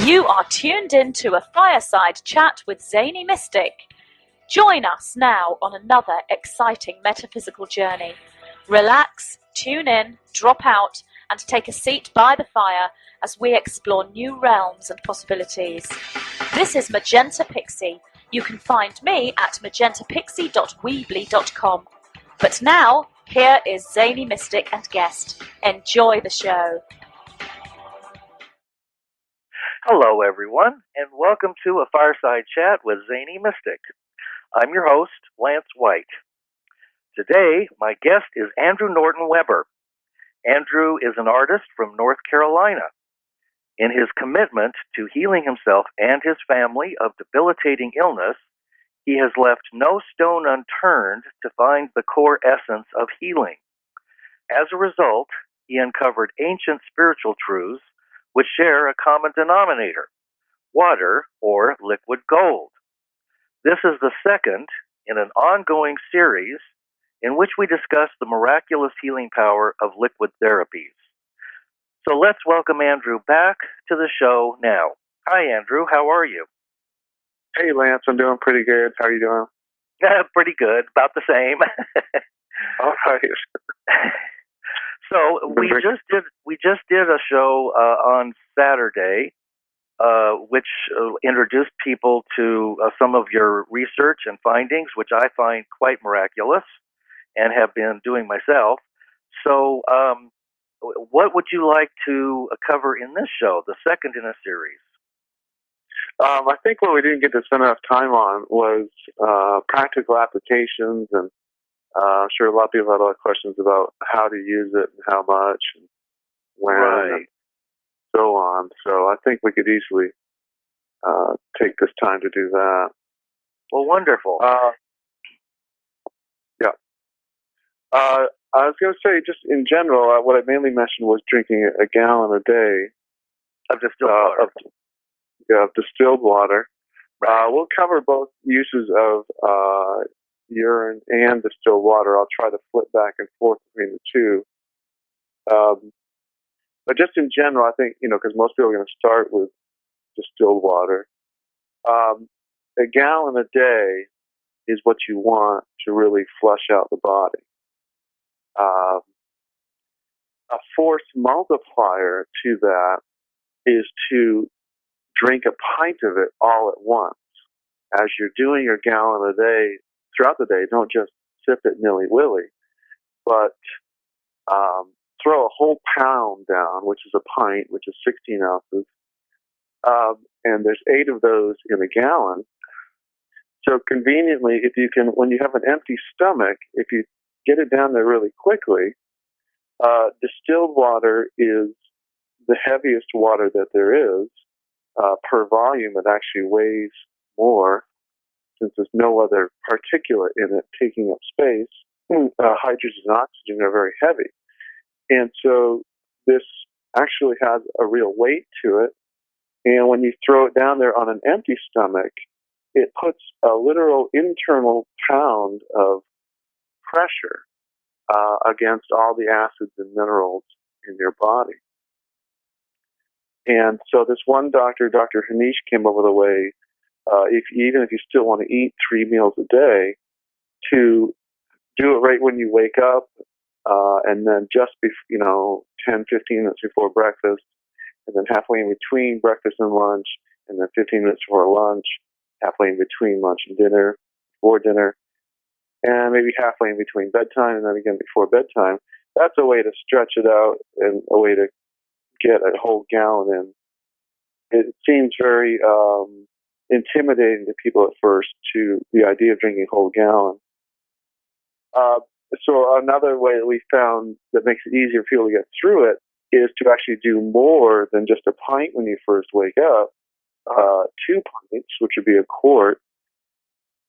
You are tuned in to a fireside chat with Zany Mystic. Join us now on another exciting metaphysical journey. Relax, tune in, drop out, and take a seat by the fire as we explore new realms and possibilities. This is Magenta Pixie. You can find me at magentapixie.weebly.com. But now, here is Zany Mystic and guest. Enjoy the show. Hello, everyone, and welcome to a fireside chat with Zany Mystic. I'm your host, Lance White. Today, my guest is Andrew Norton Weber. Andrew is an artist from North Carolina. In his commitment to healing himself and his family of debilitating illness, he has left no stone unturned to find the core essence of healing. As a result, he uncovered ancient spiritual truths which share a common denominator: water or liquid gold. This is the second in an ongoing series in which we discuss the miraculous healing power of liquid therapies. So let's welcome Andrew back to the show now. Hi, Andrew. How are you? Hey, Lance. I'm doing pretty good. How are you doing? Pretty good. About the same. All right. So we just did a show on Saturday, which introduced people to some of your research and findings, which I find quite miraculous and have been doing myself. So what would you like to cover in this show, the second in a series? I think what we didn't get to spend enough time on was practical applications, and I'm sure a lot of people had a lot of questions about how to use it and how much and when and so on. So I think we could easily take this time to do that. Well, wonderful. Yeah. I was going to say, just in general, what I mainly mentioned was drinking a gallon a day of distilled water. Of distilled water. Right. We'll cover both uses of urine and distilled water. I'll try to flip back and forth between the two. But just in general, I think, because most people are going to start with distilled water. A gallon a day is what you want to really flush out the body. A force multiplier to that is to drink a pint of it all at once. As you're doing your gallon a day throughout the day, don't just sip it nilly-willy, but throw a whole pound down, which is a pint, which is 16 ounces, and there's 8 of those in a gallon. So conveniently, if you can, when you have an empty stomach, if you get it down there really quickly, distilled water is the heaviest water that there is. Per volume, it actually weighs more, since there's no other particulate in it taking up space. Hydrogen and oxygen are very heavy. And so this actually has a real weight to it. And when you throw it down there on an empty stomach, it puts a literal internal pound of pressure against all the acids and minerals in your body. And so this one doctor, Dr. Hanish, came up with a way, even if you still want to eat 3 meals a day, to do it right when you wake up, and then just 10, 15 minutes before breakfast, and then halfway in between breakfast and lunch, and then 15 minutes before lunch, halfway in between lunch and dinner, before dinner, and maybe halfway in between bedtime, and then again before bedtime. That's a way to stretch it out and a way to get a whole gallon in. It seems very intimidating to people at first, to the idea of drinking a whole gallon. So another way that we found that makes it easier for people to get through it is to actually do more than just a pint when you first wake up. 2 pints, which would be a quart.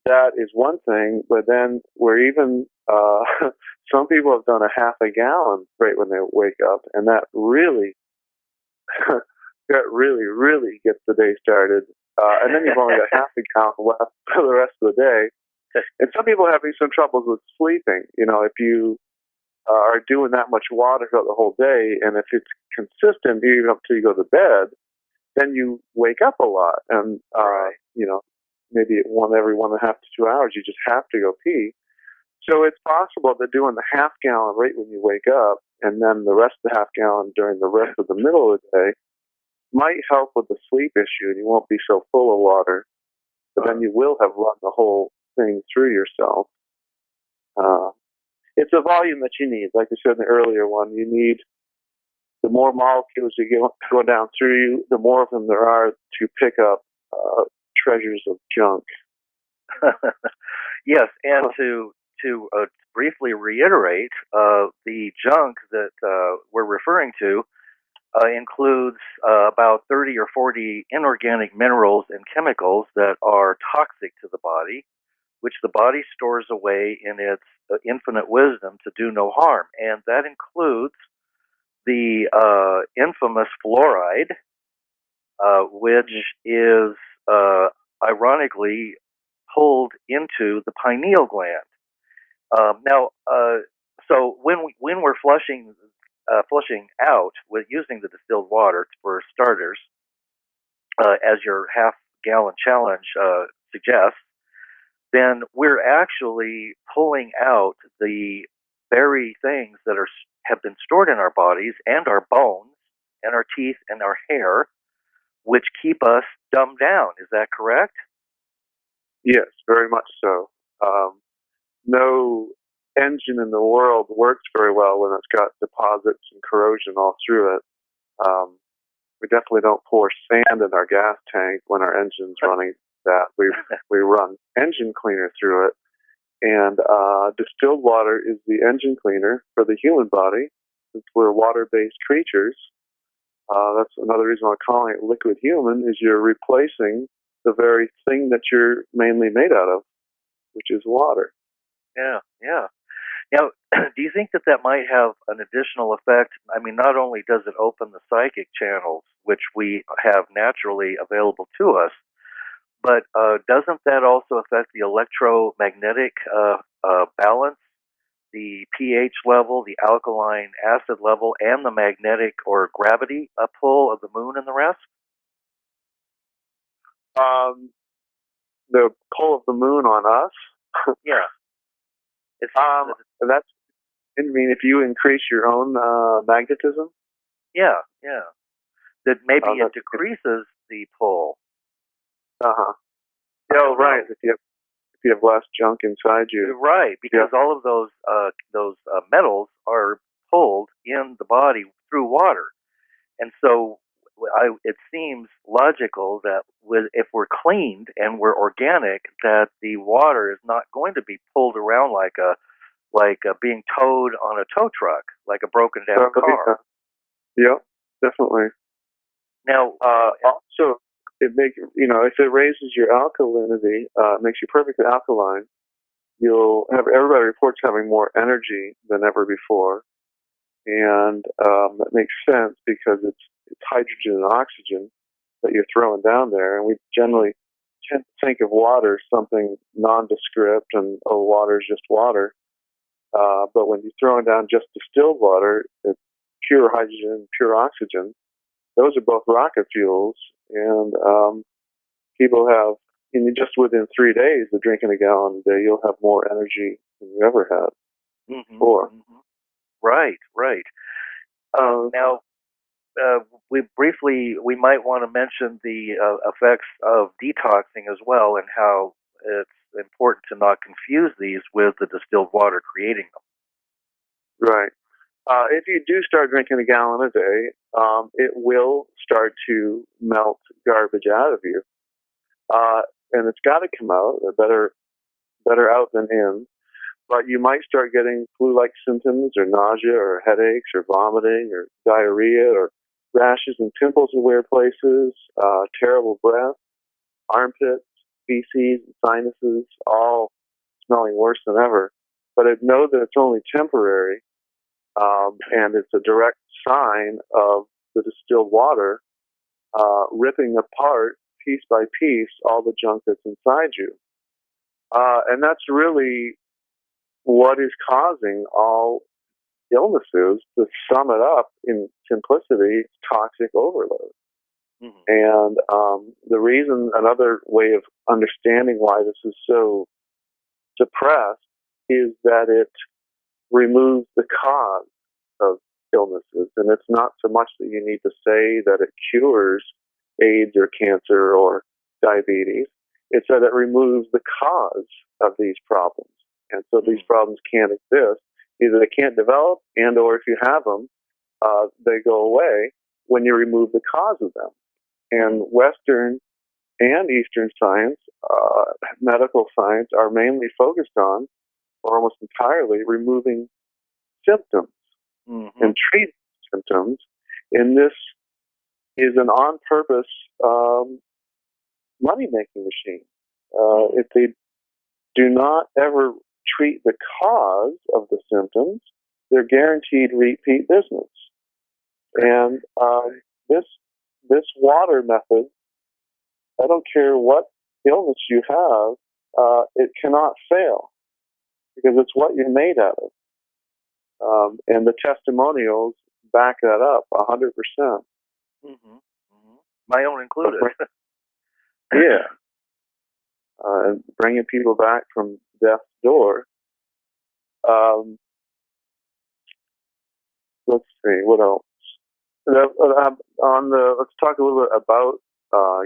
That is one thing, but then we're even, some people have done a half a gallon right when they wake up, and that really really gets the day started. And then you've only got half a gallon left for the rest of the day. And some people are having some troubles with sleeping. If you are doing that much water throughout the whole day, and if it's consistent even up till you go to bed, then you wake up a lot, and maybe every 1.5 to 2 hours, you just have to go pee. So it's possible that doing the half gallon right when you wake up, and then the rest of the half gallon during the rest of the middle of the day, might help with the sleep issue, and you won't be so full of water. But then you will have run the whole thing through yourself. It's a volume that you need. Like I said in the earlier one, you need the more molecules you go down through you, the more of them there are to pick up treasures of junk. Yes, and to briefly reiterate, the junk that we're referring to includes about 30 or 40 inorganic minerals and chemicals that are toxic to the body, which the body stores away in its infinite wisdom to do no harm. And that includes the infamous fluoride, which is ironically pulled into the pineal gland. So when we're flushing out with using the distilled water for starters, as your half-gallon challenge suggests, then we're actually pulling out the very things that have been stored in our bodies and our bones and our teeth and our hair, which keep us dumbed down. Is that correct? Yes, very much so. No engine in the world works very well when it's got deposits and corrosion all through it. We definitely don't pour sand in our gas tank when our engine's running. That we run engine cleaner through it, and distilled water is the engine cleaner for the human body. Since we're water-based creatures, that's another reason I'm calling it liquid human. Is you're replacing the very thing that you're mainly made out of, which is water. Yeah. Now, do you think that might have an additional effect? I mean, not only does it open the psychic channels, which we have naturally available to us, but doesn't that also affect the electromagnetic balance, the pH level, the alkaline acid level, and the magnetic or gravity pull of the moon and the rest? The pull of the moon on us? Yeah. That's, I mean, if you increase your own magnetism? Yeah. That maybe it decreases the pull. Yeah, right. If you have less junk inside you. Right, because all of those metals are pulled in the body through water. And so it seems logical that if we're cleaned and we're organic, that the water is not going to be pulled around like being towed on a tow truck, like a broken down car. Yeah, definitely. Now, also, if it raises your alkalinity, it makes you perfectly alkaline. You'll have everybody reports having more energy than ever before, and that makes sense because it's hydrogen and oxygen that you're throwing down there, and we generally tend to think of water as something nondescript and water is just water. But when you're throwing down just distilled water, it's pure hydrogen, pure oxygen. Those are both rocket fuels, and people have, just within 3 days of drinking a gallon a day, you'll have more energy than you ever had before. Mm-hmm. Right. Now, we might want to mention the effects of detoxing as well, and how it's important to not confuse these with the distilled water creating them. Right. If you do start drinking a gallon a day, it will start to melt garbage out of you. And it's got to come out. Better out than in. But you might start getting flu-like symptoms, or nausea, or headaches, or vomiting, or diarrhea, or rashes and pimples in weird places, terrible breath, armpits, feces, sinuses, all smelling worse than ever. But know that it's only temporary, and it's a direct sign of the distilled water ripping apart, piece by piece, all the junk that's inside you. And that's really what is causing all illnesses. To sum it up in simplicity, it's toxic overload. Mm-hmm. And the reason, another way of understanding why this is so suppressed, is that it removes the cause of illnesses. And it's not so much that you need to say that it cures AIDS or cancer or diabetes. It's that it removes the cause of these problems. And so these problems can't exist. Either they can't develop, and or if you have them, they go away when you remove the cause of them. And Western and Eastern science, medical science, are mainly focused on, or almost entirely, removing symptoms and treating symptoms. And this is an on-purpose money-making machine. If they do not ever treat the cause of the symptoms, they're guaranteed repeat business. And this water method, I don't care what illness you have, it cannot fail because it's what you're made out of. And the testimonials back that up 100%. My own included. Yeah. And bringing people back from death's door. Let's see, what else? Let's talk a little bit about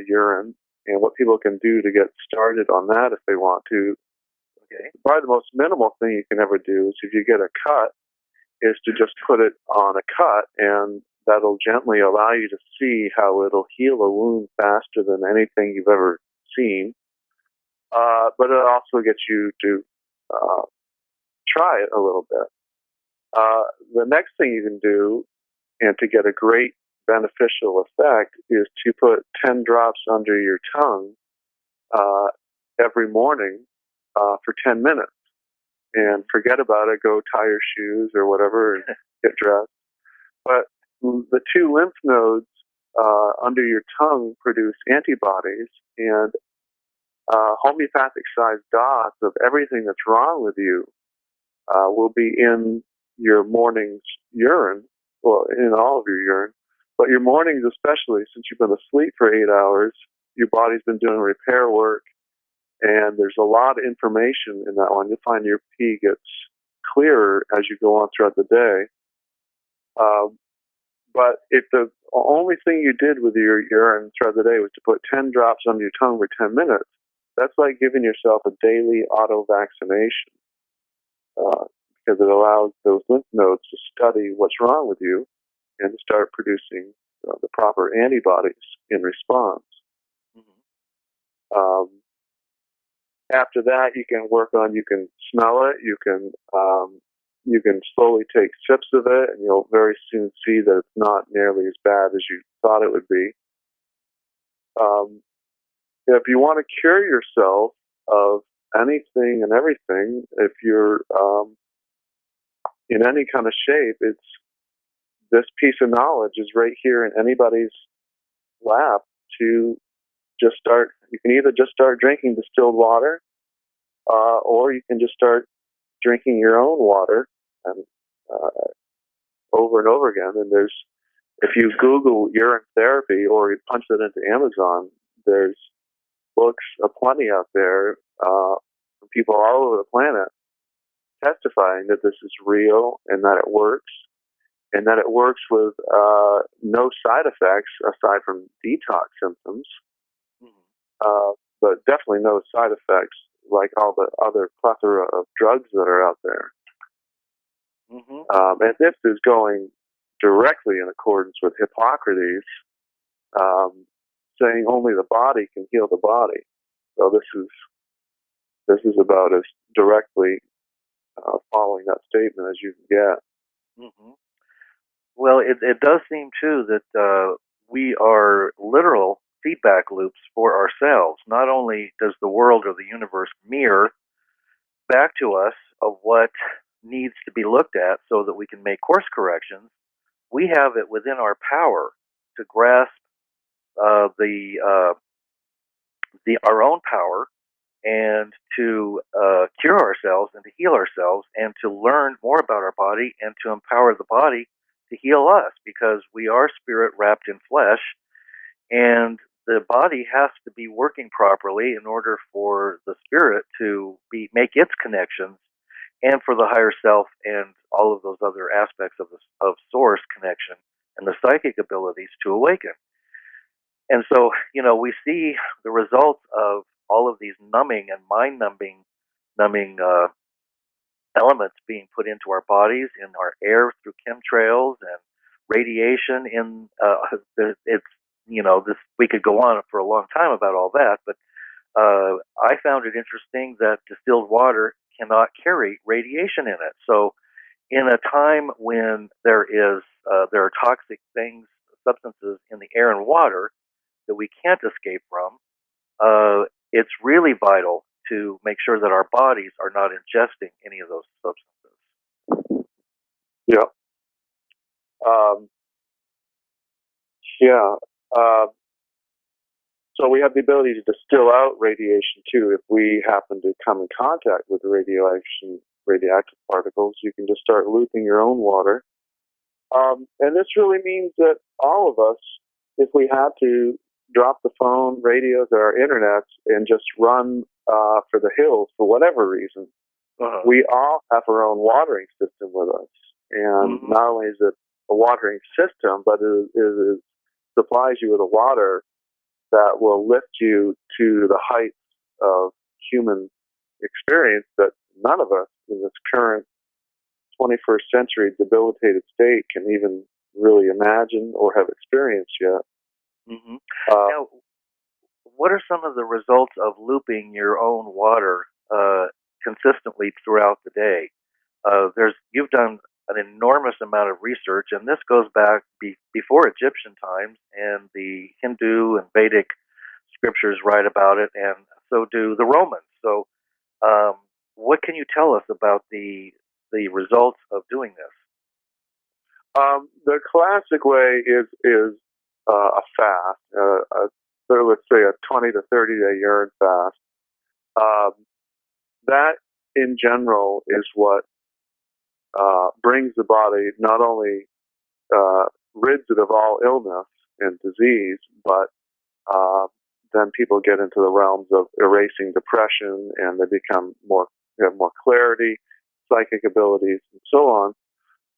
urine and what people can do to get started on that if they want to. Okay. Probably the most minimal thing you can ever do is if you get a cut, is to just put it on a cut, and that'll gently allow you to see how it'll heal a wound faster than anything you've ever seen. But it also gets you to try it a little bit. The next thing you can do, and to get a great beneficial effect, is to put 10 drops under your tongue every morning for 10 minutes. And forget about it, go tie your shoes or whatever and get dressed. But the two lymph nodes under your tongue produce antibodies, and homeopathic-sized dots of everything that's wrong with you will be in your morning's urine, well, in all of your urine, but your mornings especially, since you've been asleep for 8 hours, your body's been doing repair work, and there's a lot of information in that one. You'll find your pee gets clearer as you go on throughout the day. But if the only thing you did with your urine throughout the day was to put 10 drops on your tongue for 10 minutes, that's like giving yourself a daily auto-vaccination. Because it allows those lymph nodes to study what's wrong with you and to start producing the proper antibodies in response. After that, you can work on, you can smell it, you can slowly take sips of it, and you'll very soon see that it's not nearly as bad as you thought it would be. If you want to cure yourself of anything and everything, if you're in any kind of shape, it's this piece of knowledge is right here in anybody's lap to just start. You can either just start drinking distilled water, or you can just start drinking your own water and over and over again. And if you Google urine therapy or you punch it into Amazon, there's books aplenty out there from people all over the planet testifying that this is real and that it works, and that it works with no side effects aside from detox symptoms, but definitely no side effects like all the other plethora of drugs that are out there. And this is going directly in accordance with Hippocrates, saying only the body can heal the body. So this is about as directly following that statement as you can get. Well, it does seem too that we are literal feedback loops for ourselves. Not only does the world or the universe mirror back to us of what needs to be looked at so that we can make course corrections, we have it within our power to grasp our own power and to cure ourselves and to heal ourselves and to learn more about our body and to empower the body to heal us, because we are spirit wrapped in flesh, and the body has to be working properly in order for the spirit to make its connections, and for the higher self and all of those other aspects of source connection and the psychic abilities to awaken. And so, we see the results of all of these numbing and numbing elements being put into our bodies, in our air through chemtrails and radiation. It's this, we could go on for a long time about all that, but I found it interesting that distilled water cannot carry radiation in it. So, in a time when there are toxic substances in the air and water that we can't escape from, it's really vital to make sure that our bodies are not ingesting any of those substances. Yeah. Yeah. So we have the ability to distill out radiation too. If we happen to come in contact with radioactive particles, you can just start looping your own water. And this really means that all of us, if we had to drop the phone, radios, or our internet and just run for the hills for whatever reason, we all have our own watering system with us. And not only is it a watering system, but it supplies you with a water that will lift you to the heights of human experience that none of us in this current 21st century debilitated state can even really imagine or have experienced yet. Now, what are some of the results of looping your own water consistently throughout the day? You've done an enormous amount of research, and this goes back before Egyptian times, and the Hindu and Vedic scriptures write about it, and so do the Romans. So, what can you tell us about the results of doing this? The classic way is a fast. So let's say a 20 to 30 day urine fast. That in general is what brings the body, not only rids it of all illness and disease, but then people get into the realms of erasing depression, and they have more clarity, psychic abilities, and so on.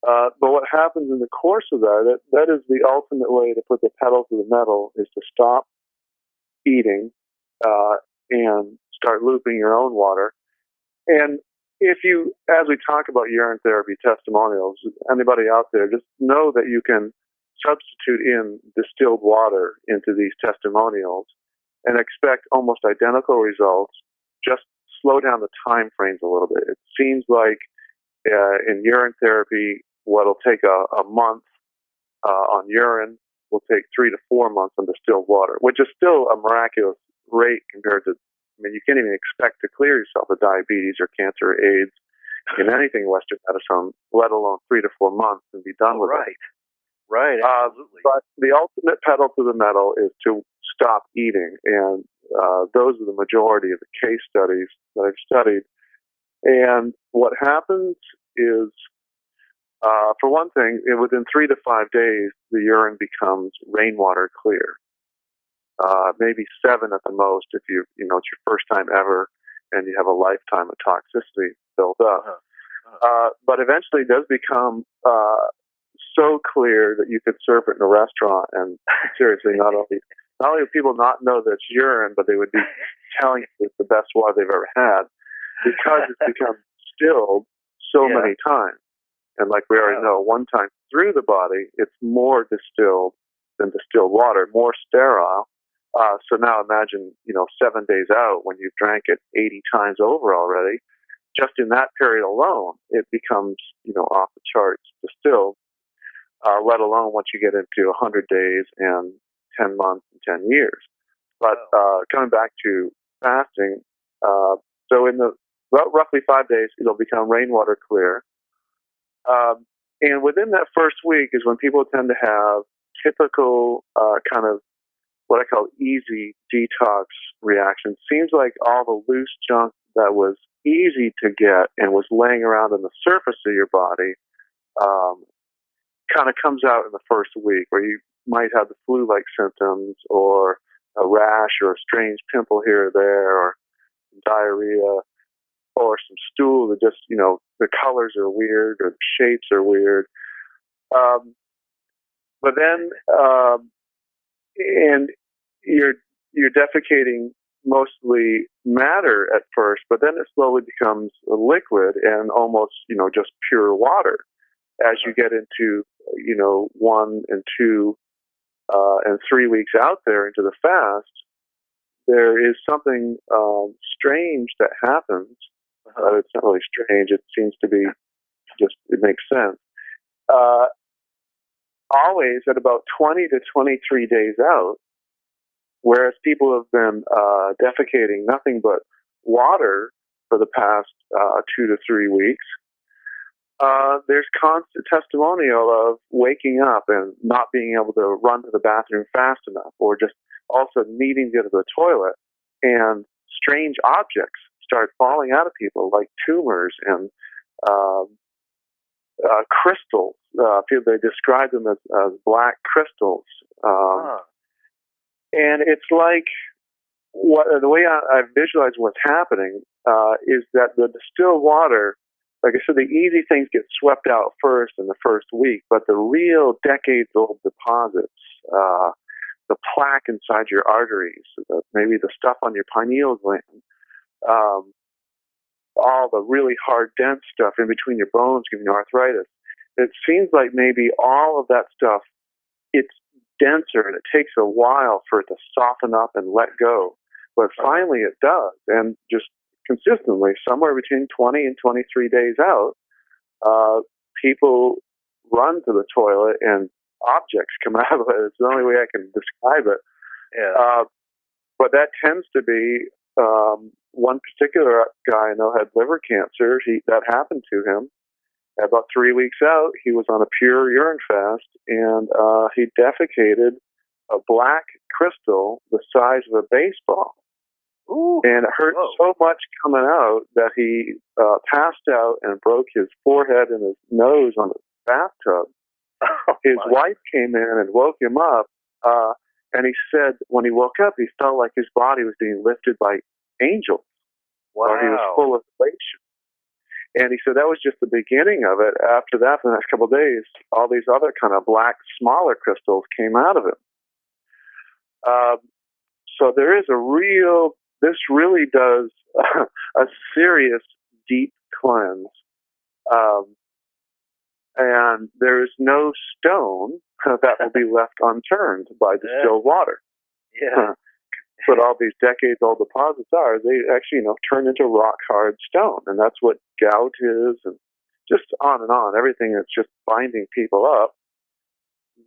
But what happens in the course of that is the ultimate way to put the pedal to the metal, is to stop eating and start looping your own water. And if you, as we talk about urine therapy testimonials, anybody out there, just know that you can substitute in distilled water into these testimonials and expect almost identical results. Just slow down the time frames a little bit. It seems like in urine therapy, what'll take a month on urine will take 3 to 4 months on distilled water, which is still a miraculous rate compared to, you can't even expect to clear yourself of diabetes or cancer or AIDS in anything Western medicine, let alone 3 to 4 months and be done with it. Right, absolutely. But the ultimate pedal to the metal is to stop eating, and those are the majority of the case studies that I've studied. And what happens is, for one thing, within 3 to 5 days, the urine becomes rainwater clear. Maybe 7 at the most if it's your first time ever and you have a lifetime of toxicity built up. But eventually it does become so clear that you could serve it in a restaurant, and seriously, not only do people not know that it's urine, but they would be telling you it's the best water they've ever had, because it's become distilled so many times. And like we already know, one time through the body, it's more distilled than distilled water, more sterile. So now imagine, 7 days out, when you've drank it 80 times over already, just in that period alone, it becomes, off the charts distilled, let alone once you get into 100 days and 10 months and 10 years. But coming back to fasting, so in the roughly 5 days, it'll become rainwater clear. And within that first week is when people tend to have typical kind of what I call easy detox reactions. Seems like all the loose junk that was easy to get and was laying around on the surface of your body kind of comes out in the first week, where you might have the flu-like symptoms, or a rash, or a strange pimple here or there, or diarrhea, or some stool that just, the colors are weird or the shapes are weird. But then, and you're defecating mostly matter at first, but then it slowly becomes a liquid and almost, just pure water. As you get into, 1 and 2 and 3 weeks out there into the fast, there is something strange that happens. It's not really strange. It seems to be it makes sense. Always at about 20 to 23 days out, whereas people have been defecating nothing but water for the past 2 to 3 weeks, there's constant testimonial of waking up and not being able to run to the bathroom fast enough, or just also needing to get to the toilet, and strange objects start falling out of people, like tumors and crystals. They describe them as black crystals. And it's like, the way I visualize what's happening is that the distilled water, like I said, the easy things get swept out first in the first week, but the real decades-old deposits, the plaque inside your arteries, maybe the stuff on your pineal gland, all the really hard, dense stuff in between your bones giving you arthritis. It seems like maybe all of that stuff, it's denser, and it takes a while for it to soften up and let go. But finally it does, and just consistently, somewhere between 20 and 23 days out, people run to the toilet and objects come out of it. It's the only way I can describe it. Yeah. But that tends to be, one particular guy I know had liver cancer. That happened to him. About 3 weeks out, he was on a pure urine fast, and he defecated a black crystal the size of a baseball. Ooh, and it hurt so much coming out that he passed out and broke his forehead and his nose on the bathtub. His wife came in and woke him up, and he said when he woke up, he felt like his body was being lifted by angels. Wow. Or he was full of elation. And he said that was just the beginning of it. After that, for the next couple of days, all these other kind of black, smaller crystals came out of him. So there is this really does a serious, deep cleanse. And there is no stone that will be left unturned by distilled water. Yeah. But all these decades-old deposits they actually, turn into rock-hard stone. And that's what gout is, and just on and on. Everything that's just binding people up.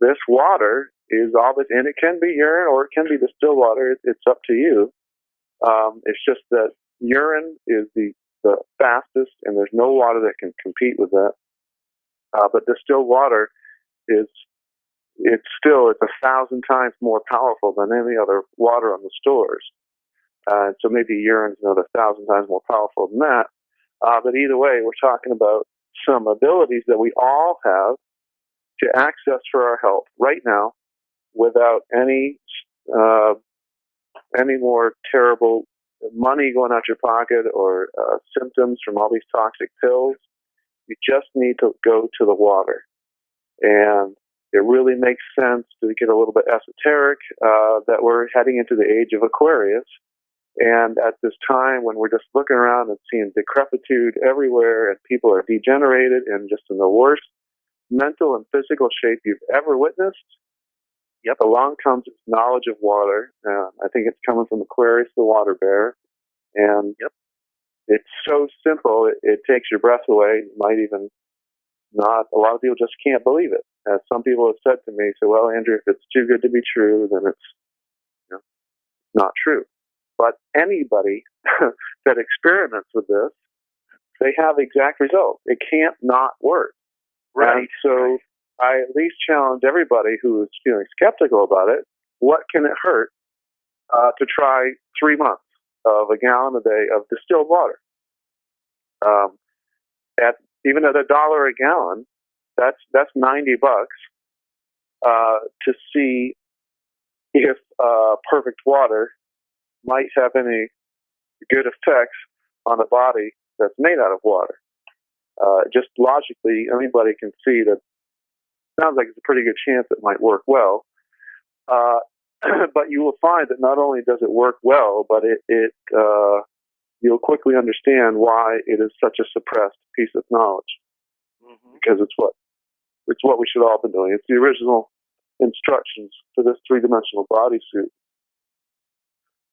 This water is all that, and it can be urine or it can be distilled water. It's up to you. It's just that urine is the fastest, and there's no water that can compete with that. But distilled water it's 1,000 times more powerful than any other water on the stores. So maybe urine's another 1,000 times more powerful than that. But either way, we're talking about some abilities that we all have to access for our health right now without any more terrible money going out your pocket or symptoms from all these toxic pills. You just need to go to the water. And it really makes sense to get a little bit esoteric that we're heading into the age of Aquarius. And at this time when we're just looking around and seeing decrepitude everywhere and people are degenerated and just in the worst mental and physical shape you've ever witnessed, along comes this knowledge of water. I think it's coming from Aquarius, the water bear. And it's so simple, it takes your breath away. You might even not, a lot of people just can't believe it. As some people have said to me, well, Andrew, if it's too good to be true, then it's not true. But anybody that experiments with this, they have the exact result. It can't not work. Right. And so I at least challenge everybody who is feeling skeptical about it, what can it hurt to try 3 months of a gallon a day of distilled water? Even at $1 a gallon, that's $90. to see if perfect water might have any good effects on a body that's made out of water. Just logically, anybody can see that it sounds like it's a pretty good chance it might work well. But you will find that not only does it work well, but you'll quickly understand why it is such a suppressed piece of knowledge. Because it's what we should all be doing. It's the original instructions for this three-dimensional bodysuit.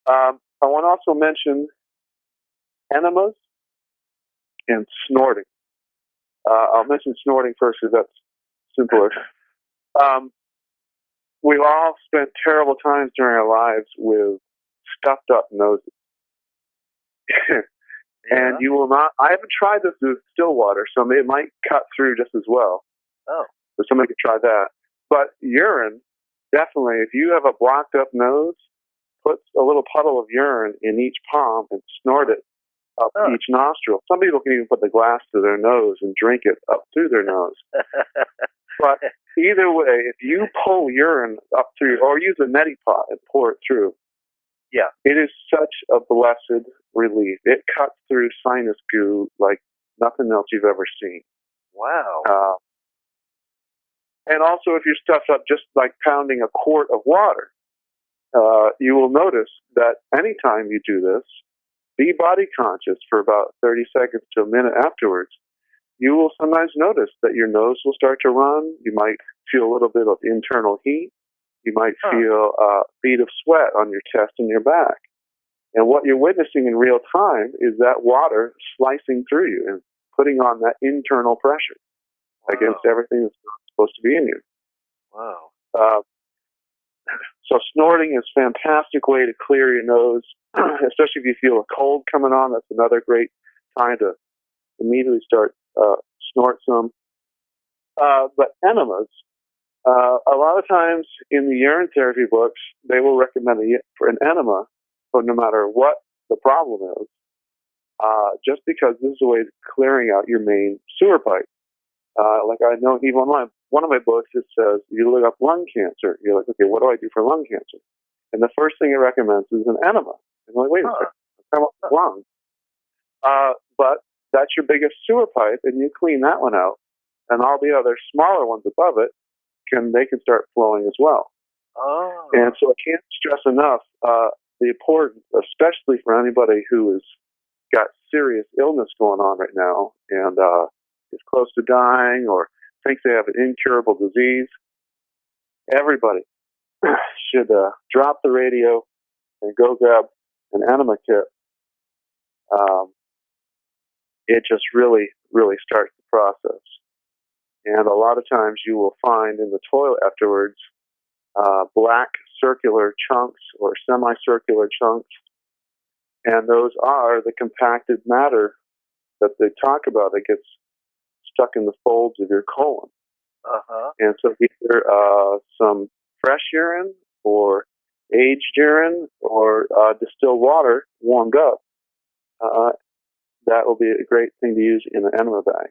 I want to also mention enemas and snorting. I'll mention snorting first because that's simpler. We've all spent terrible times during our lives with stuffed up noses. And you will not, I haven't tried this with still water, so it might cut through just as well. Oh. So somebody could try that. But urine, definitely, if you have a blocked up nose, put a little puddle of urine in each palm and snort it up each nostril. Some people can even put the glass to their nose and drink it up through their nose. But either way, if you pull urine up through, or use a neti pot and pour it through, it is such a blessed relief. It cuts through sinus goo like nothing else you've ever seen. Wow. And also, if you're stuffed up, just like pounding a quart of water, you will notice that anytime you do this, be body conscious for about 30 seconds to a minute afterwards. You will sometimes notice that your nose will start to run. You might feel a little bit of internal heat. You might feel a bead of sweat on your chest and your back. And what you're witnessing in real time is that water slicing through you and putting on that internal pressure against everything that's not supposed to be in you. Wow. So snorting is a fantastic way to clear your nose, especially if you feel a cold coming on. That's another great time to immediately start snort some. But enemas, a lot of times in the urine therapy books, they will recommend for an enema, so no matter what the problem is, just because this is a way of clearing out your main sewer pipe. Like I know even online, one of my books, it says, you look up lung cancer. You're like, okay, what do I do for lung cancer? And the first thing it recommends is an enema. And I'm like, wait a second, I'm talking about lungs. But that's your biggest sewer pipe, and you clean that one out, and all the other smaller ones above it, they can start flowing as well. Oh. And so I can't stress enough the importance, especially for anybody who has got serious illness going on right now and is close to dying or thinks they have an incurable disease. Everybody should drop the radio and go grab an enema kit. It just really, really starts the process. And a lot of times you will find in the toilet afterwards black circular chunks or semicircular chunks. And those are the compacted matter that they talk about that gets stuck in the folds of your colon. And so either some fresh urine or aged urine or distilled water warmed up, that will be a great thing to use in an enema bag.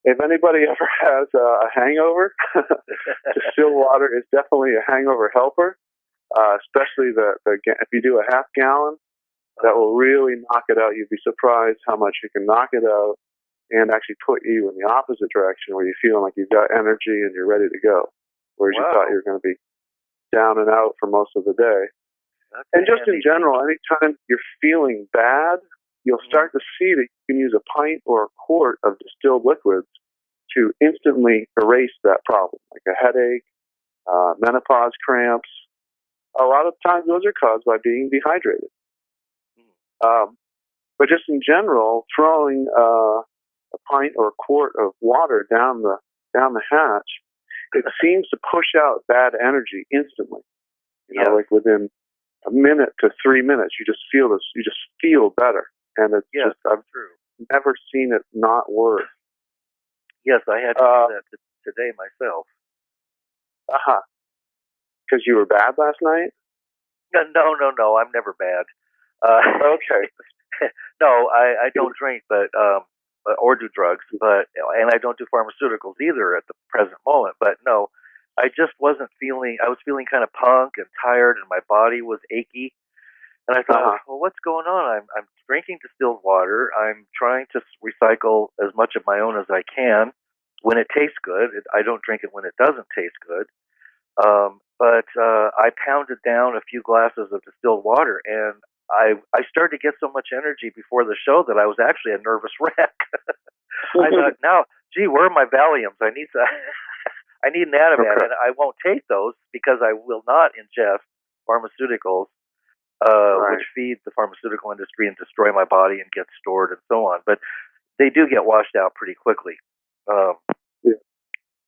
If anybody ever has a hangover, distilled water is definitely a hangover helper, especially if you do a half gallon, that will really knock it out. You'd be surprised how much you can knock it out and actually put you in the opposite direction where you feel like you've got energy and you're ready to go, whereas you thought you were going to be down and out for most of the day. And just in general, anytime you're feeling bad, you'll start to see that you can use a pint or a quart of distilled liquids to instantly erase that problem, like a headache, menopause cramps. A lot of times those are caused by being dehydrated. But just in general, throwing a pint or a quart of water down the hatch, it seems to push out bad energy instantly. You know, like within a minute to 3 minutes, you just feel this. You just feel better, and it's just I've never seen it not work. Yes, I had to do that today myself. Because you were bad last night? No. I'm never bad. Okay. No, I don't drink, but or do drugs, and I don't do pharmaceuticals either at the present moment. But no, I just wasn't feeling. I was feeling kind of punk and tired, and my body was achy. And I thought, well, what's going on? I'm drinking distilled water. I'm trying to recycle as much of my own as I can when it tastes good. I don't drink it when it doesn't taste good. But I pounded down a few glasses of distilled water, and I started to get so much energy before the show that I was actually a nervous wreck. I thought, now, gee, where are my Valiums? I need I need an Ativan, and I won't take those because I will not ingest pharmaceuticals, which feed the pharmaceutical industry and destroy my body and get stored and so on. But they do get washed out pretty quickly.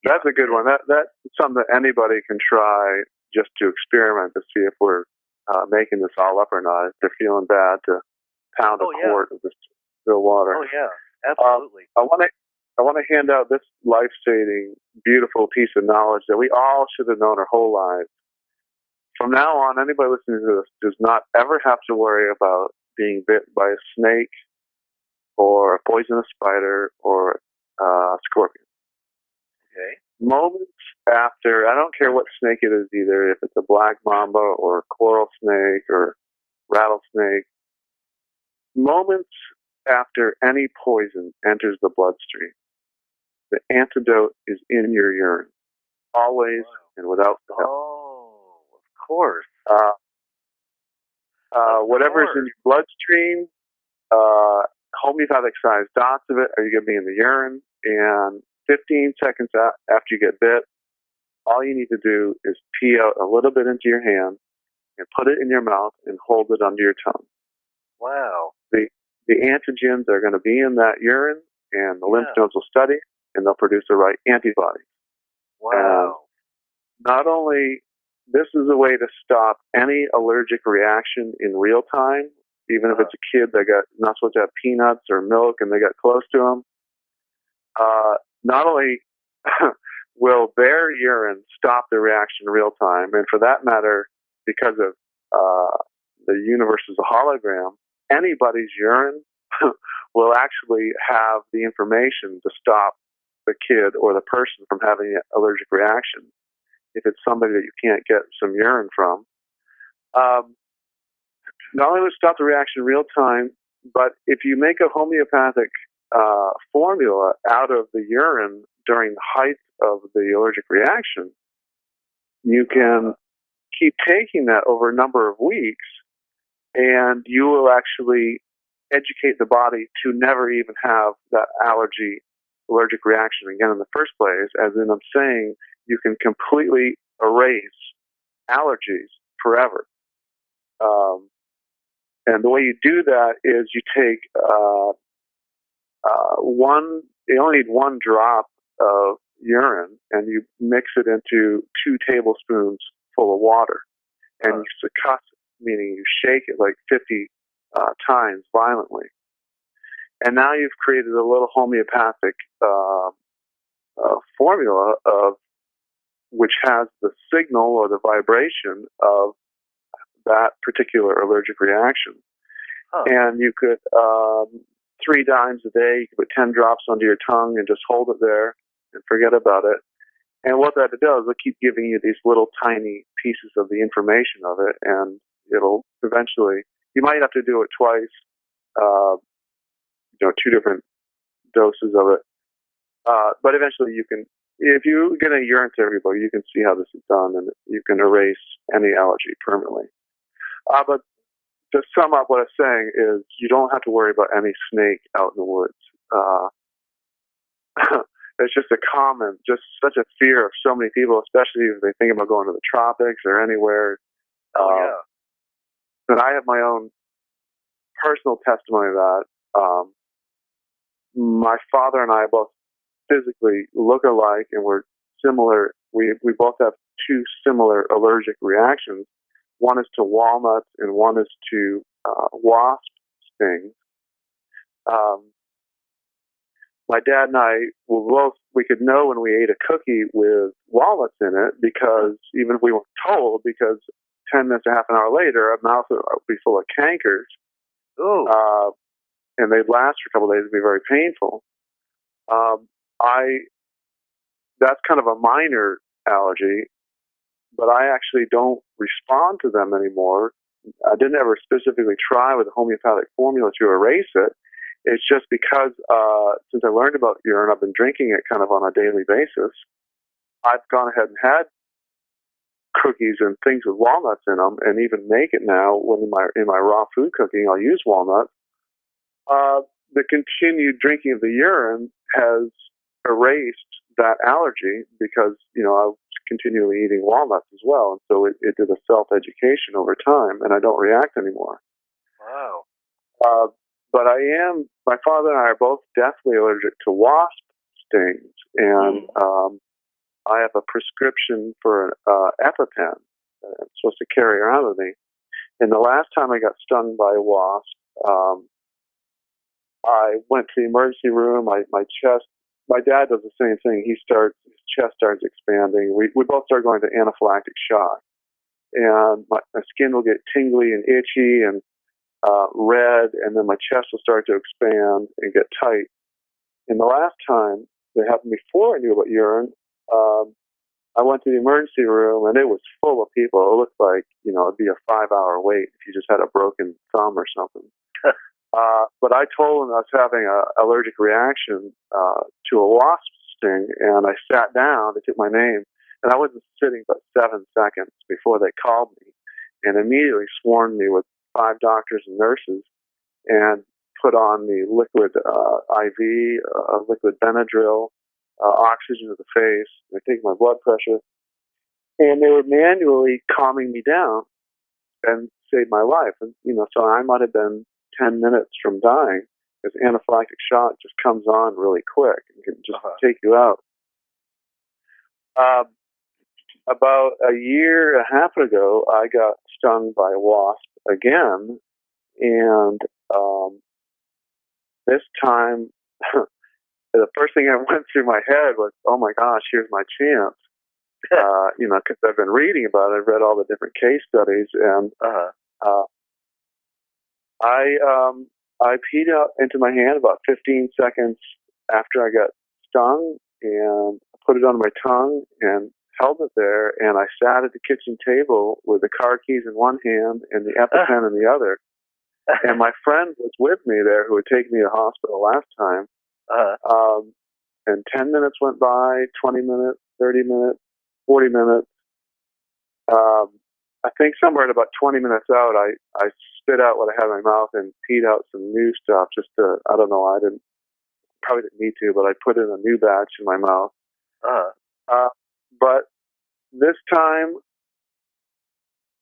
That's a good one. That's something that anybody can try just to experiment to see if we're making this all up or not. If they're feeling bad, to pound a quart of this still water. Oh yeah, absolutely. I want to hand out this life-saving, beautiful piece of knowledge that we all should have known our whole lives. From now on, anybody listening to this does not ever have to worry about being bit by a snake or a poisonous spider or a scorpion. Okay. Moments after, I don't care what snake it is either, if it's a black mamba or a coral snake or rattlesnake, moments after any poison enters the bloodstream, the antidote is in your urine, always and without fail. Oh, of course. Whatever's in your bloodstream, homeopathic sized dots of it are going to be in the urine, and 15 seconds after you get bit, all you need to do is pee out a little bit into your hand and put it in your mouth and hold it under your tongue. Wow. The antigens are going to be in that urine, and the lymph nodes will study, and they'll produce the right antibodies. Wow. Not only this is a way to stop any allergic reaction in real time, even if it's a kid that got not supposed to have peanuts or milk and they got close to them. Not only will their urine stop the reaction in real time, and for that matter, because of the universe is a hologram, anybody's urine will actually have the information to stop the kid or the person from having an allergic reaction if it's somebody that you can't get some urine from. Not only will it stop the reaction in real time, but if you make a homeopathic formula out of the urine during the height of the allergic reaction, you can keep taking that over a number of weeks, and you will actually educate the body to never even have that allergic reaction again in the first place. As in, I'm saying, you can completely erase allergies forever. And the way you do that is you take you only need 1 drop of urine, and you mix it into 2 tablespoons full of water, and you succuss it, meaning you shake it like 50 times violently. And now you've created a little homeopathic formula which has the signal or the vibration of that particular allergic reaction. And you could 3 times a day, you could put 10 drops under your tongue and just hold it there and forget about it. And what that does, it'll keep giving you these little tiny pieces of the information of it, and it'll eventually, you might have to do it twice, 2 different doses of it. But eventually you can, if you get a urine therapy book, you can see how this is done, and you can erase any allergy permanently. But to sum up what I'm saying is, you don't have to worry about any snake out in the woods. It's just such a fear of so many people, especially if they think about going to the tropics or anywhere. And I have my own personal testimony of that. My father and I both physically look alike, and we're similar. We both have 2 similar allergic reactions. One is to walnuts, and one is to wasp stings. My dad and I we could know when we ate a cookie with walnuts in it, because even if we weren't told, because 10 minutes or half an hour later, our mouth would be full of cankers. and they'd last for a couple of days and be very painful. That's kind of a minor allergy, but I actually don't respond to them anymore. I didn't ever specifically try with a homeopathic formula to erase it. It's just because since I learned about urine, I've been drinking it kind of on a daily basis. I've gone ahead and had cookies and things with walnuts in them, and even make it now when in my raw food cooking, I'll use walnuts. The continued drinking of the urine has erased that allergy because, I was continually eating walnuts as well. And so it did a self-education over time, and I don't react anymore. Wow. But my father and I are both deathly allergic to wasp stings, and I have a prescription for an EpiPen that I'm supposed to carry around with me. And the last time I got stung by a wasp, I went to the emergency room. My dad does the same thing. His chest starts expanding. We both start going to anaphylactic shock. And my skin will get tingly and itchy and red, and then my chest will start to expand and get tight. And the last time that happened before I knew about urine, I went to the emergency room, and it was full of people. It looked like, it'd be a 5-hour wait if you just had a broken thumb or something. But I told them I was having an allergic reaction to a wasp sting, and I sat down. They took my name, and I wasn't sitting but 7 seconds before they called me and immediately swarmed me with 5 doctors and nurses and put on the liquid IV, liquid Benadryl, oxygen to the face. They take my blood pressure, and they were manually calming me down and saved my life. And so I might have been 10 minutes from dying, because anaphylactic shock just comes on really quick and can just take you out. About a year and a half ago, I got stung by a wasp again, and this time, the first thing that went through my head was, "Oh my gosh, here's my chance." Because I've been reading about it. I've read all the different case studies, and I peed out into my hand about 15 seconds after I got stung, and put it on my tongue and held it there. And I sat at the kitchen table with the car keys in one hand and the EpiPen in the other. And my friend was with me there, who had taken me to the hospital last time. And 10 minutes went by, 20 minutes, 30 minutes, 40 minutes. I think somewhere at about 20 minutes out, I spit out what I had in my mouth and peed out some new stuff just to, I don't know, probably didn't need to, but I put in a new batch in my mouth. But this time,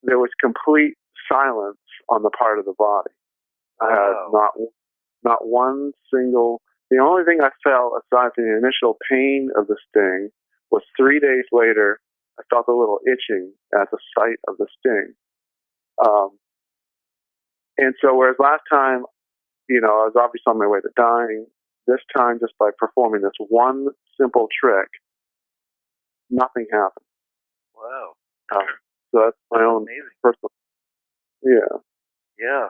there was complete silence on the part of the body. I had not one single. The only thing I felt, aside from the initial pain of the sting, was 3 days later, I felt a little itching at the site of the sting. And so, whereas last time, I was obviously on my way to dying, this time, just by performing this one simple trick, nothing happened. Wow. So that's my own personal. Yeah. Yeah.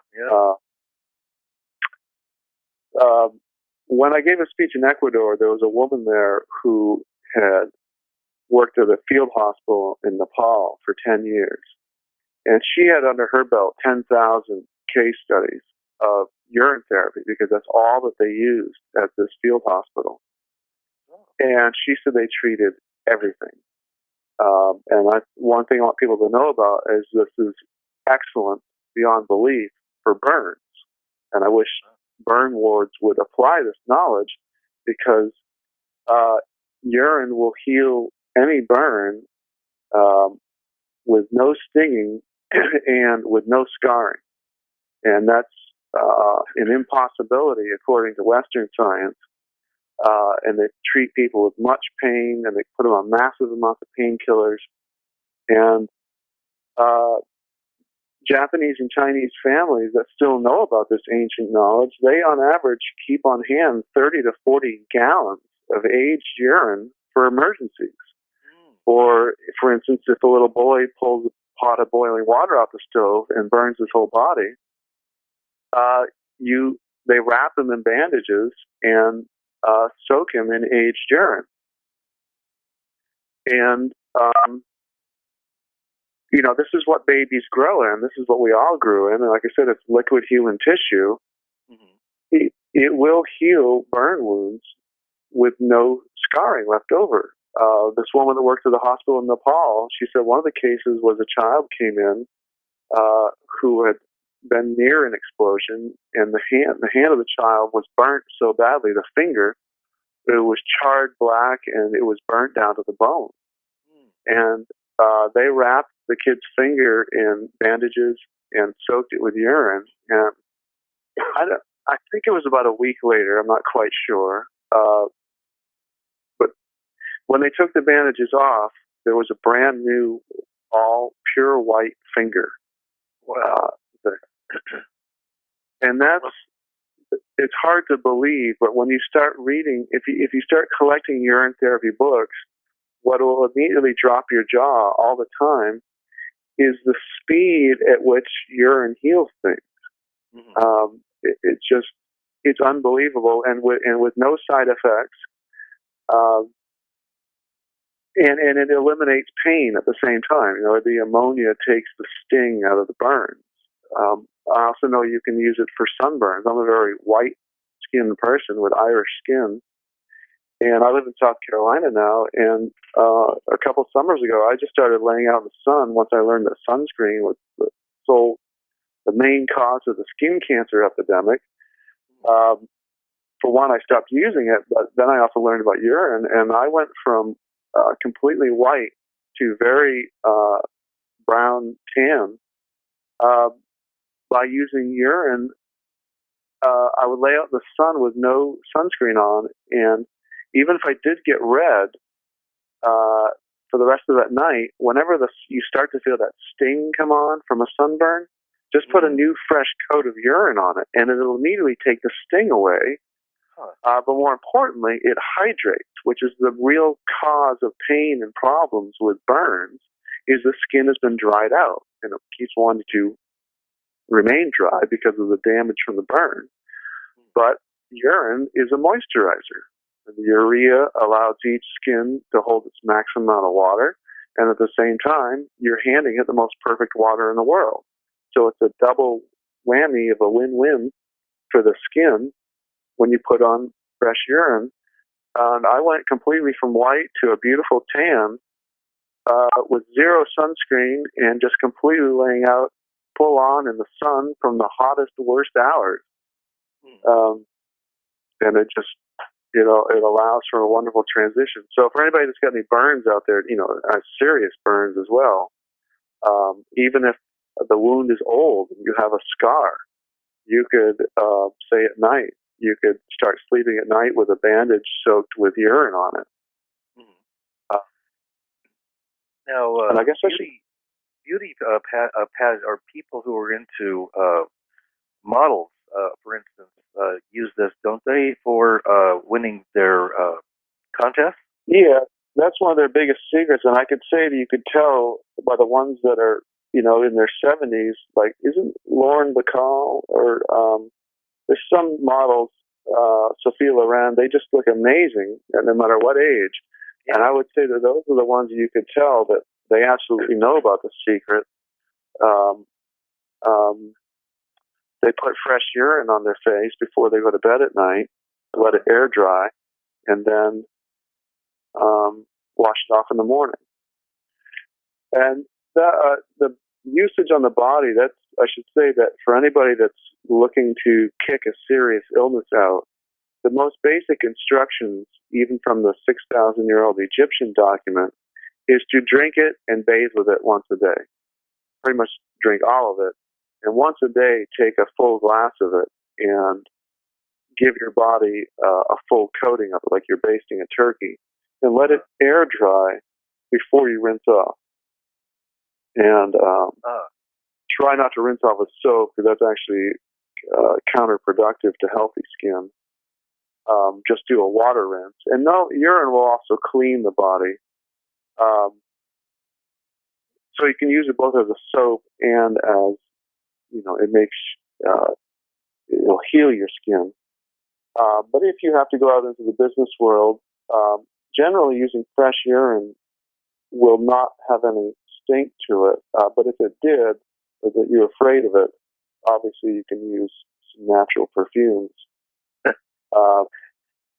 When I gave a speech in Ecuador, there was a woman there who had worked at a field hospital in Nepal for 10 years. And she had under her belt 10,000 case studies of urine therapy, because that's all that they used at this field hospital. And she said they treated everything. One thing I want people to know about is this is excellent beyond belief for burns. And I wish burn wards would apply this knowledge, because urine will heal any burn with no stinging and with no scarring. And that's an impossibility according to Western science. And they treat people with much pain, and they put them on massive amounts of painkillers. And Japanese and Chinese families that still know about this ancient knowledge, they on average keep on hand 30 to 40 gallons of aged urine for emergencies. Or, for instance, if a little boy pulls a pot of boiling water off the stove and burns his whole body, you they wrap him in bandages and soak him in aged urine. And, this is what babies grow in. This is what we all grew in. And like I said, it's liquid human tissue. Mm-hmm. It will heal burn wounds with no scarring left over. This woman that worked at the hospital in Nepal, she said one of the cases was a child came in who had been near an explosion, and the hand of the child was burnt so badly, the finger, it was charred black and it was burnt down to the bone. And they wrapped the kid's finger in bandages and soaked it with urine. And I think it was about a week later, I'm not quite sure, but when they took the bandages off, there was a brand new, all pure white finger. Wow. And it's hard to believe, but when you start reading, if you start collecting urine therapy books, what will immediately drop your jaw all the time is the speed at which urine heals things. Mm-hmm. It's unbelievable, and with no side effects, and it eliminates pain at the same time. The ammonia takes the sting out of the burns. I also know you can use it for sunburns. I'm a very white-skinned person with Irish skin, and I live in South Carolina now. And a couple summers ago, I just started laying out in the sun once I learned that sunscreen was the main cause of the skin cancer epidemic. For one, I stopped using it, but then I also learned about urine, and I went from completely white to very brown tan by using urine. I would lay out in the sun with no sunscreen on, and even if I did get red for the rest of that night, whenever you start to feel that sting come on from a sunburn, just put a new fresh coat of urine on it, and it'll immediately take the sting away. But more importantly, it hydrates, which is the real cause of pain and problems with burns, is the skin has been dried out, and it keeps wanting to remain dry because of the damage from the burn. But urine is a moisturizer. And the urea allows each skin to hold its maximum amount of water, and at the same time, you're handing it the most perfect water in the world. So it's a double whammy of a win-win for the skin when you put on fresh urine. And I went completely from white to a beautiful tan with zero sunscreen and just completely laying out full on in the sun from the hottest, worst hours. And it just, it allows for a wonderful transition. So for anybody that's got any burns out there, serious burns as well, even if the wound is old and you have a scar, you could say at night, you could start sleeping at night with a bandage soaked with urine on it. Now, and I guess beauty or people who are into models, for instance, use this, don't they, for winning their contests? Yeah, that's one of their biggest secrets. And I could say that you could tell by the ones that are, in their 70s, like, isn't Lauren Bacall or there's some models, Sophia Loren, they just look amazing no matter what age. Yeah. And I would say that those are the ones you could tell that they absolutely know about the secret. They put fresh urine on their face before they go to bed at night, let it air dry, and then wash it off in the morning. And the usage on the body, I should say that for anybody that's looking to kick a serious illness out, the most basic instructions, even from the 6,000-year-old Egyptian document, is to drink it and bathe with it once a day. Pretty much drink all of it. And once a day, take a full glass of it and give your body a full coating of it, like you're basting a turkey, and let it air dry before you rinse off. And try not to rinse off with soap, because that's actually counterproductive to healthy skin. Just do a water rinse. And no, urine will also clean the body. So you can use it both as a soap and as, it makes it'll heal your skin. But if you have to go out into the business world, generally using fresh urine will not have any stink to it. But if it did, or that you're afraid of it, obviously you can use some natural perfumes.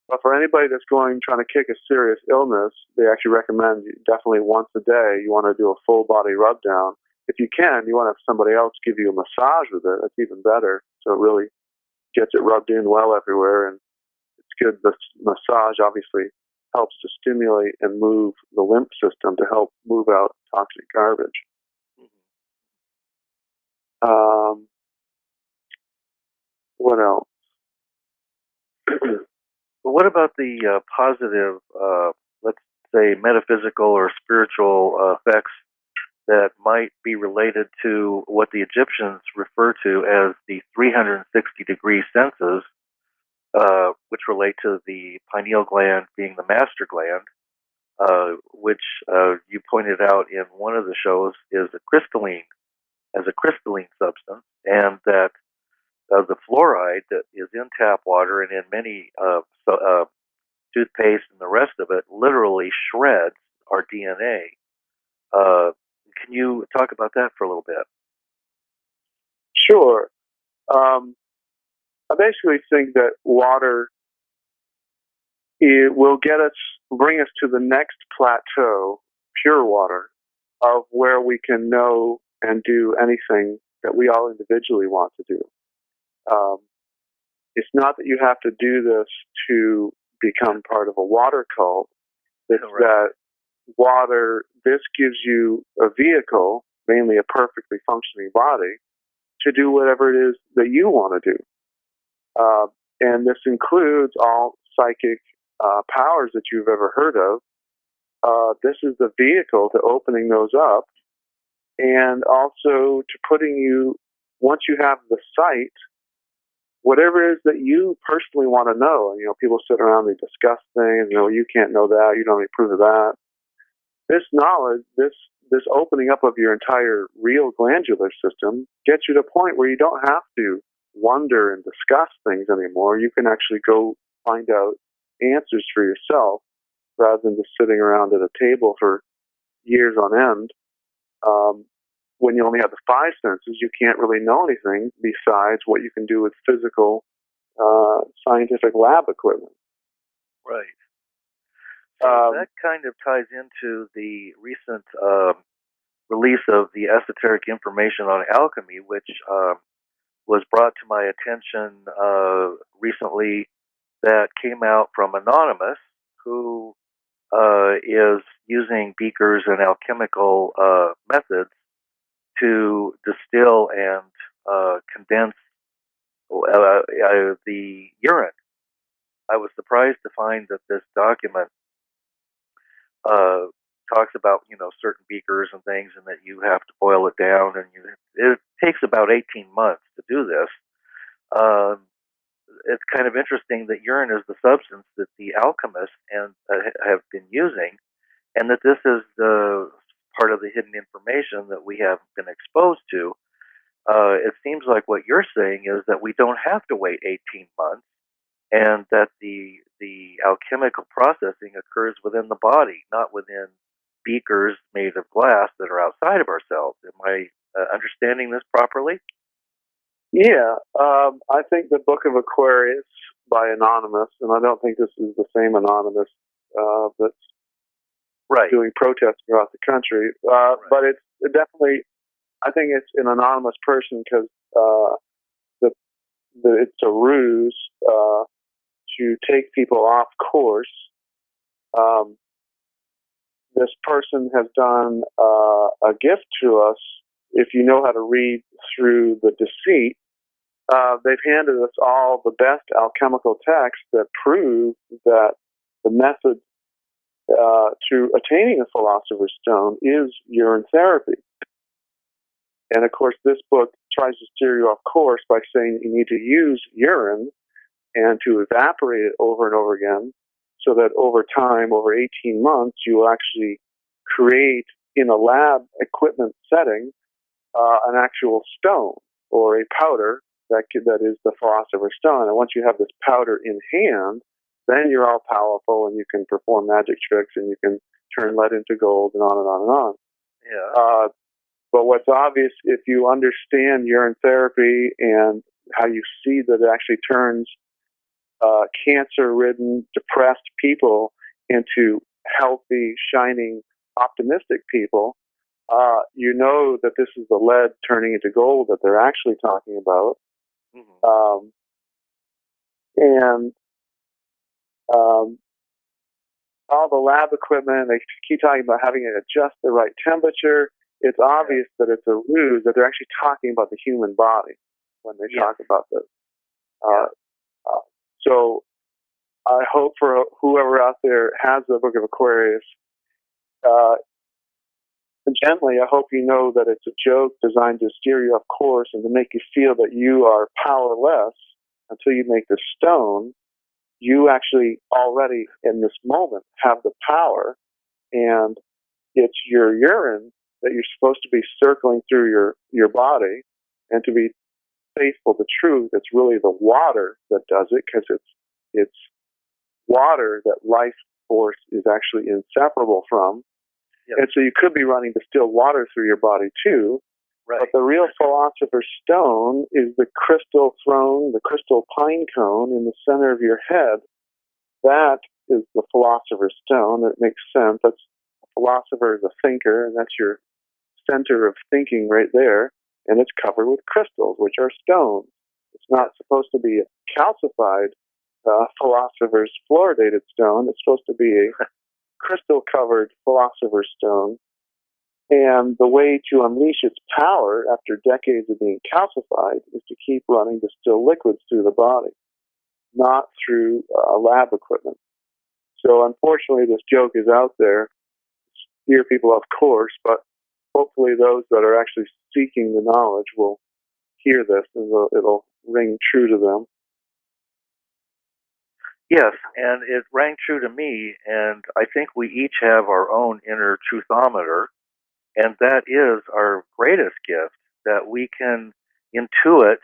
But for anybody that's trying to kick a serious illness, they actually recommend definitely once a day you want to do a full body rub down. If you can, you want to have somebody else give you a massage with it. That's even better. So it really gets it rubbed in well everywhere, and it's good. The massage obviously helps to stimulate and move the lymph system to help move out toxic garbage. What else? What about the positive, let's say, metaphysical or spiritual effects that might be related to what the Egyptians refer to as the 360-degree senses, which relate to the pineal gland being the master gland, which you pointed out in one of the shows is a crystalline substance, and that the fluoride that is in tap water and in many toothpaste and the rest of it literally shreds our DNA. Can you talk about that for a little bit? Sure. I basically think that water will bring us to the next plateau, pure water, of where we can know and do anything that we all individually want to do. It's not that you have to do this to become part of a water cult. It's that water, this gives you a vehicle, mainly a perfectly functioning body, to do whatever it is that you want to do. And this includes all psychic powers that you've ever heard of. This is the vehicle to opening those up, and also to putting you, once you have the sight, whatever it is that you personally want to know. And, people sit around, they discuss things, you can't know that, you don't have any proof of that. This knowledge, this opening up of your entire real glandular system gets you to a point where you don't have to wonder and discuss things anymore. You can actually go find out answers for yourself rather than just sitting around at a table for years on end. When you only have the five senses, you can't really know anything besides what you can do with physical, scientific lab equipment. Right. That kind of ties into the recent release of the esoteric information on alchemy, which was brought to my attention recently, that came out from Anonymous, who is using beakers and alchemical methods to distill and condense the urine. I was surprised to find that this document talks about certain beakers and things, and that you have to boil it down, and it takes about 18 months to do this. It's kind of interesting that urine is the substance that the alchemists have been using, and that this is part of the hidden information that we have been exposed to. It seems like what you're saying is that we don't have to wait 18 months, and that the alchemical processing occurs within the body, not within beakers made of glass that are outside of ourselves. Am I understanding this properly? Yeah, I think the Book of Aquarius by Anonymous, and I don't think this is the same Anonymous that's doing protests throughout the country, but it's definitely, I think it's an anonymous person because it's a ruse to take people off course. This person has done a gift to us. If you know how to read through the deceit, they've handed us all the best alchemical texts that prove that the method to attaining a philosopher's stone is urine therapy. And of course, this book tries to steer you off course by saying you need to use urine and to evaporate it over and over again, so that over time, over 18 months, you will actually create, in a lab equipment setting, an actual stone or a powder that is the Philosopher's Stone. And once you have this powder in hand, then you're all powerful and you can perform magic tricks and you can turn lead into gold and on and on and on. Yeah. But what's obvious, if you understand urine therapy and how you see that it actually turns cancer-ridden, depressed people into healthy, shining, optimistic people, you know that this is the lead turning into gold that they're actually talking about. Mm-hmm. And all the lab equipment, they keep talking about having it adjust the right temperature. It's obvious that it's a ruse, that they're actually talking about the human body when they talk about this. So I hope for whoever out there has the Book of Aquarius, gently, I hope you know that it's a joke designed to steer you off course and to make you feel that you are powerless until you make the stone. You actually already in this moment have the power, and it's your urine that you're supposed to be circling through your body, and to be faithful to truth, it's really the water that does it, because it's water that life force is actually inseparable from. Yep. And so you could be running distilled water through your body too. Right. But the real Philosopher's Stone is the crystal throne, the crystal pine cone in the center of your head. That is the Philosopher's Stone. It makes sense. That's a philosopher is a thinker, and that's your center of thinking right there. And it's covered with crystals, which are stones. It's not supposed to be a calcified philosopher's fluoridated stone. It's supposed to be a crystal-covered Philosopher's Stone. And the way to unleash its power after decades of being calcified is to keep running distilled liquids through the body, not through lab equipment. So unfortunately, this joke is out there, steer people off course, but hopefully those that are actually seeking the knowledge will hear this and it'll ring true to them. Yes, and it rang true to me, and I think we each have our own inner truthometer, and that is our greatest gift, that we can intuit,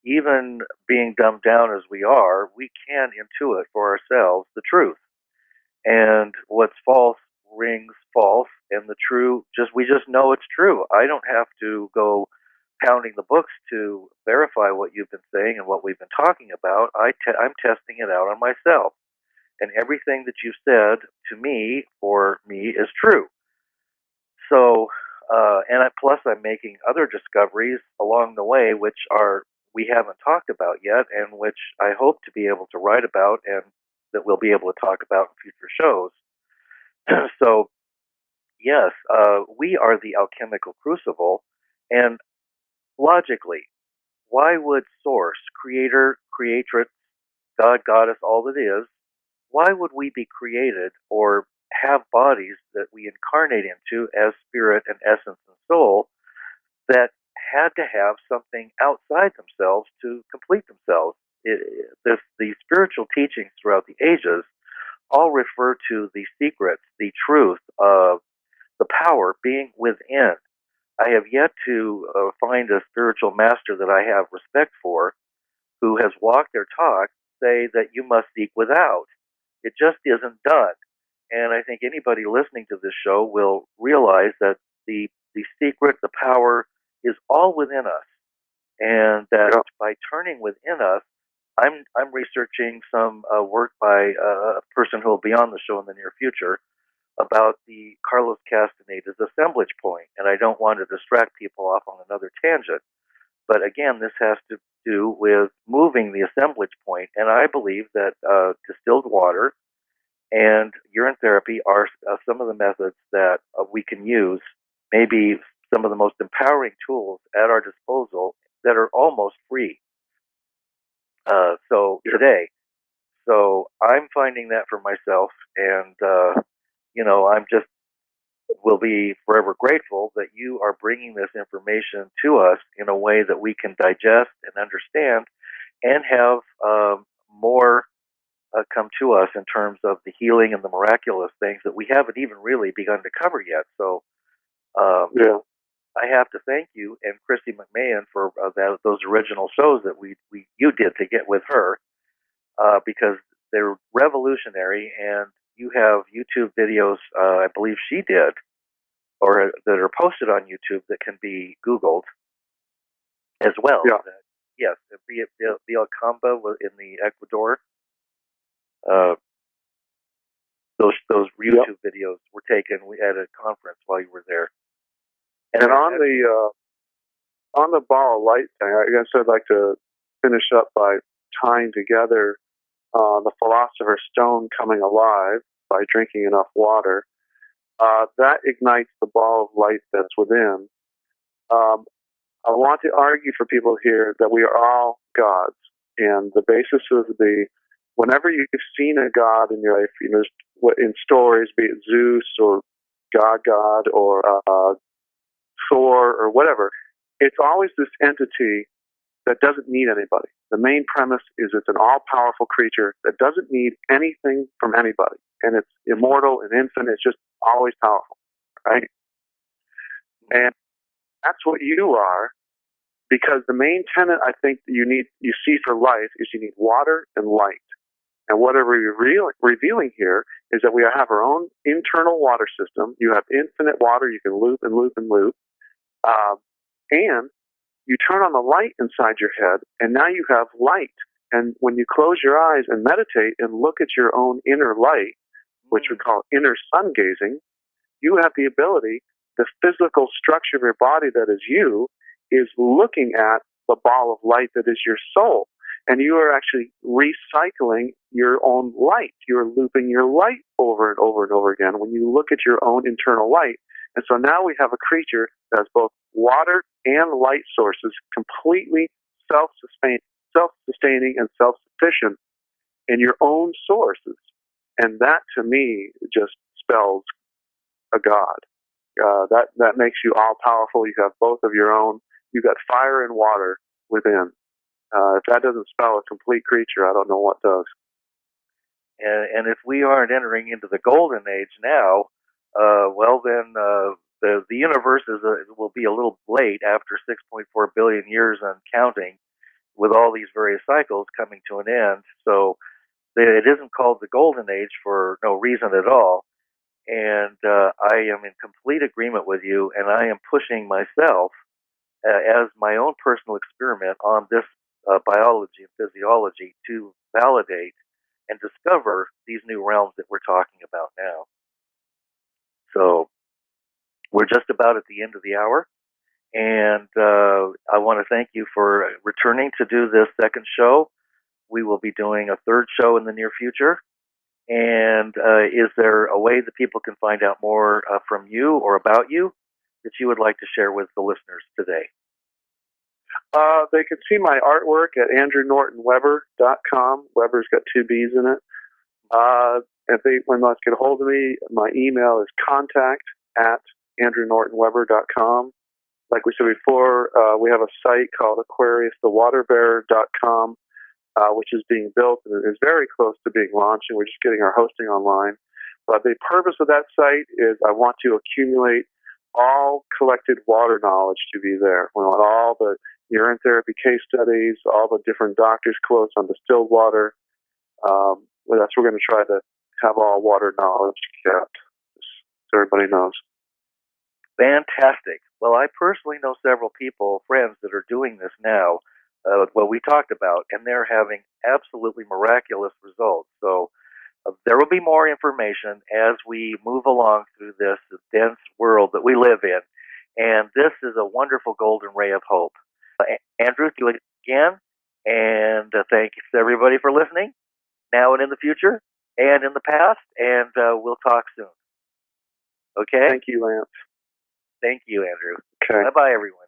even being dumbed down as we are, we can intuit for ourselves the truth. And what's false rings false, and the true, we just know it's true. I don't have to go pounding the books to verify what you've been saying and what we've been talking about. I'm testing it out on myself. And everything that you said to me, for me, is true. So, plus I'm making other discoveries along the way, which we haven't talked about yet, and which I hope to be able to write about, and that we'll be able to talk about in future shows. So, yes, we are the alchemical crucible, and logically, why would Source, Creator, Creatrix, God, Goddess, all that is, why would we be created or have bodies that we incarnate into as spirit and essence and soul that had to have something outside themselves to complete themselves? The spiritual teachings throughout the ages all refer to the secrets, the truth of the power being within. I have yet to find a spiritual master that I have respect for who has walked their talk say that you must seek without. It just isn't done. And I think anybody listening to this show will realize that the secret, the power, is all within us. And that by turning within us, I'm researching some work by a person who will be on the show in the near future about the Carlos Castaneda's assemblage point. And I don't want to distract people off on another tangent. But again, this has to do with moving the assemblage point. And I believe that distilled water and urine therapy are some of the methods that we can use, maybe some of the most empowering tools at our disposal that are almost free. Today. So I'm finding that for myself, and I'm just will be forever grateful that you are bringing this information to us in a way that we can digest and understand, and have more come to us in terms of the healing and the miraculous things that we haven't even really begun to cover yet. So, I have to thank you and Christy McMahon for those original shows that you did to get with her, because they're revolutionary, and you have YouTube videos, I believe she did, or that are posted on YouTube that can be Googled as well. Yeah. Yes, the Alcamba in the Ecuador. Those YouTube videos were taken at a conference while you were there. And on the ball of light thing, I guess I'd like to finish up by tying together the Philosopher's Stone coming alive by drinking enough water. That ignites the ball of light that's within. I want to argue for people here that we are all gods, and the basis of whenever you've seen a god in your life, in stories, be it Zeus or God or Thor or whatever, it's always this entity that doesn't need anybody. The main premise is it's an all-powerful creature that doesn't need anything from anybody, and it's immortal and infinite. It's just always powerful, right? And that's what you are, because the main tenet I think that you see for life is you need water and light. And what we're revealing here is that we have our own internal water system. You have infinite water. You can loop and loop and loop. And you turn on the light inside your head, and now you have light. And when you close your eyes and meditate and look at your own inner light, which we call inner sun gazing, you have the ability, the physical structure of your body that is you is looking at the ball of light that is your soul. And you are actually recycling your own light. You're looping your light over and over and over again when you look at your own internal light. And so now we have a creature that has both water and light sources, completely self-sustaining and self-sufficient in your own sources. And that, to me, just spells a god. That makes you all-powerful. You have both of your own. You've got fire and water within. If that doesn't spell a complete creature, I don't know what does. And if we aren't entering into the golden age now, then the universe will be a little late after 6.4 billion years and counting, with all these various cycles coming to an end. So it isn't called the golden age for no reason at all. And I am in complete agreement with you, and I am pushing myself as my own personal experiment on this biology and physiology to validate and discover these new realms that we're talking about now. So we're just about at the end of the hour, and I want to thank you for returning to do this second show. We will be doing a third show in the near future. And is there a way that people can find out more from you or about you that you would like to share with the listeners today? They can see my artwork at andrewnortonweber.com. Weber's got 2 B's in it. If they want to get a hold of me, my email is contact@andrewnortonweber.com. Like we said before, we have a site called AquariusTheWaterBearer.com, which is being built and is very close to being launched, and we're just getting our hosting online. But the purpose of that site is I want to accumulate all collected water knowledge to be there. We want all the urine therapy case studies, all the different doctors' quotes on distilled water. That's what we're going to try to have all water knowledge kept, so everybody knows. Fantastic. Well, I personally know several people, friends, that are doing this now, what we talked about, and they're having absolutely miraculous results. So there will be more information as we move along through this dense world that we live in, and this is a wonderful golden ray of hope. Andrew, do it again, and thank you to everybody for listening, now and in the future, and in the past, and we'll talk soon. Okay? Thank you, Lance. Thank you, Andrew. Okay. Bye-bye, everyone.